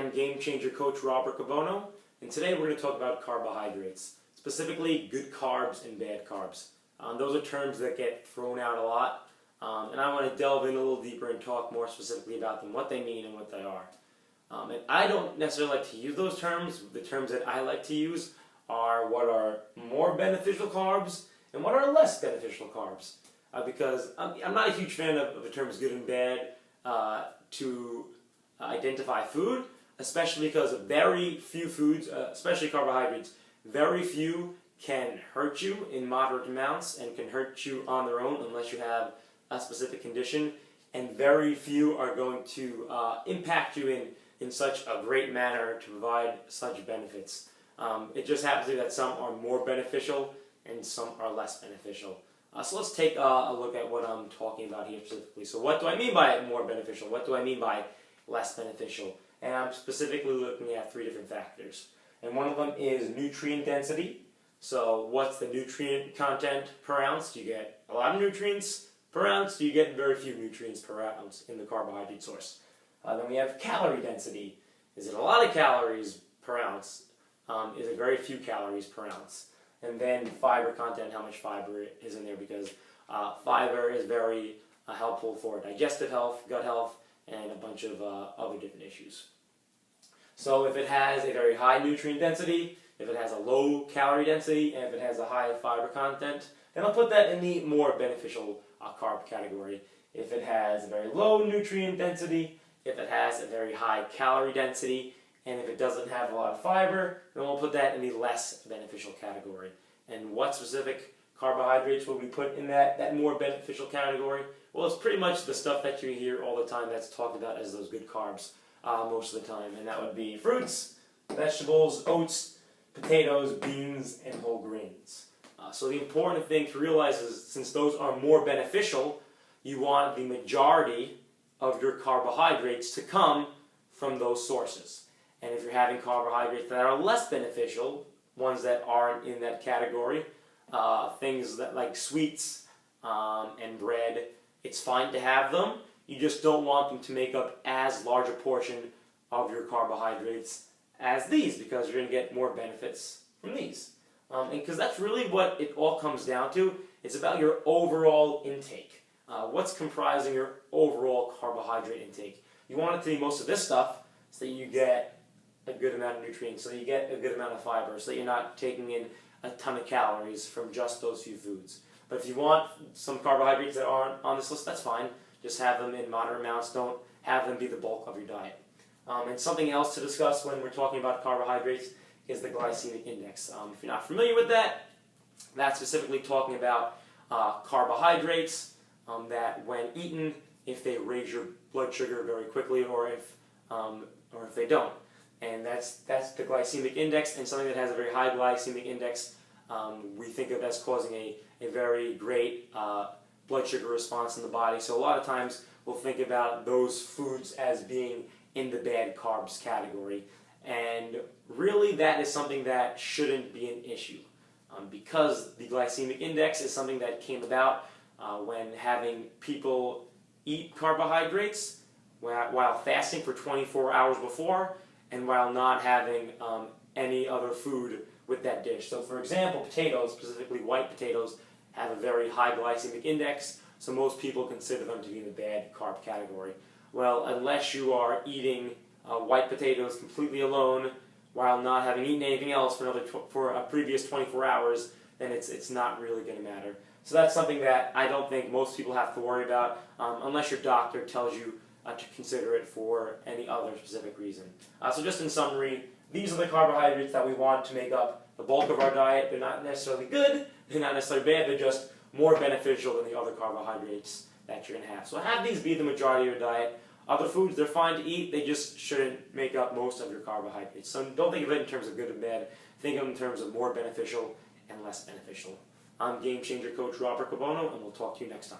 I'm Game Changer Coach Robert Cabono, and today we're going to talk about carbohydrates, specifically good carbs and bad carbs. Those are terms that get thrown out a lot, and I want to delve in a little deeper and talk more specifically about them, what they mean and what they are. And I don't necessarily like to use those terms. The terms that I like to use are what are more beneficial carbs and what are less beneficial carbs. Because I'm not a huge fan of the terms good and bad to identify food, especially because very few foods, especially carbohydrates, very few can hurt you in moderate amounts and can hurt you on their own unless you have a specific condition, and very few are going to impact you in such a great manner to provide such benefits. It just happens to be that some are more beneficial and some are less beneficial. So let's take a look at what I'm talking about here specifically. So what do I mean by more beneficial? What do I mean by less beneficial? And I'm specifically looking at three different factors. And one of them is nutrient density. So what's the nutrient content per ounce? Do you get a lot of nutrients per ounce? Do you get very few nutrients per ounce in the carbohydrate source? Then we have calorie density. Is it a lot of calories per ounce? Is it very few calories per ounce? And then fiber content, how much fiber is in there, because fiber is very helpful for digestive health, gut health, and a bunch of other different issues. So if it has a very high nutrient density, if it has a low calorie density, and if it has a high fiber content, then I'll put that in the more beneficial carb category. If it has a very low nutrient density, if it has a very high calorie density, and if it doesn't have a lot of fiber, then we'll put that in the less beneficial category. And what specific carbohydrates will we put in that more beneficial category? Well, it's pretty much the stuff that you hear all the time that's talked about as those good carbs most of the time. And that would be fruits, vegetables, oats, potatoes, beans, and whole grains. So the important thing to realize is, since those are more beneficial, you want the majority of your carbohydrates to come from those sources. And if you're having carbohydrates that are less beneficial, ones that aren't in that category, things that like sweets and bread, it's fine to have them. You just don't want them to make up as large a portion of your carbohydrates as these, because you're going to get more benefits from these. And because that's really what it all comes down to. It's about your overall intake. What's comprising your overall carbohydrate intake? You want it to be most of this stuff so that you get a good amount of nutrients, so that you get a good amount of fiber, so that you're not taking in a ton of calories from just those few foods. But if you want some carbohydrates that aren't on this list, that's fine. Just have them in moderate amounts. Don't have them be the bulk of your diet. And something else to discuss when we're talking about carbohydrates is the glycemic index. If you're not familiar with that, that's specifically talking about carbohydrates that when eaten, if they raise your blood sugar very quickly, or if they don't. And that's the glycemic index, and something that has a very high glycemic index we think of as causing a very great blood sugar response in the body. So a lot of times we'll think about those foods as being in the bad carbs category. And really that is something that shouldn't be an issue, because the glycemic index is something that came about when having people eat carbohydrates while fasting for 24 hours before, and while not having any other food with that dish. So for example, potatoes, specifically white potatoes, have a very high glycemic index, so most people consider them to be in the bad carb category. Well, unless you are eating white potatoes completely alone while not having eaten anything else for a previous 24 hours, then it's not really going to matter. So that's something that I don't think most people have to worry about, unless your doctor tells you to consider it for any other specific reason. So just in summary, these are the carbohydrates that we want to make up the bulk of our diet. They're not necessarily good, they're not necessarily bad, they're just more beneficial than the other carbohydrates that you're going to have. So have these be the majority of your diet. Other foods, they're fine to eat, they just shouldn't make up most of your carbohydrates. So don't think of it in terms of good and bad, think of it in terms of more beneficial and less beneficial. I'm Game Changer Coach Robert Cabono, and we'll talk to you next time.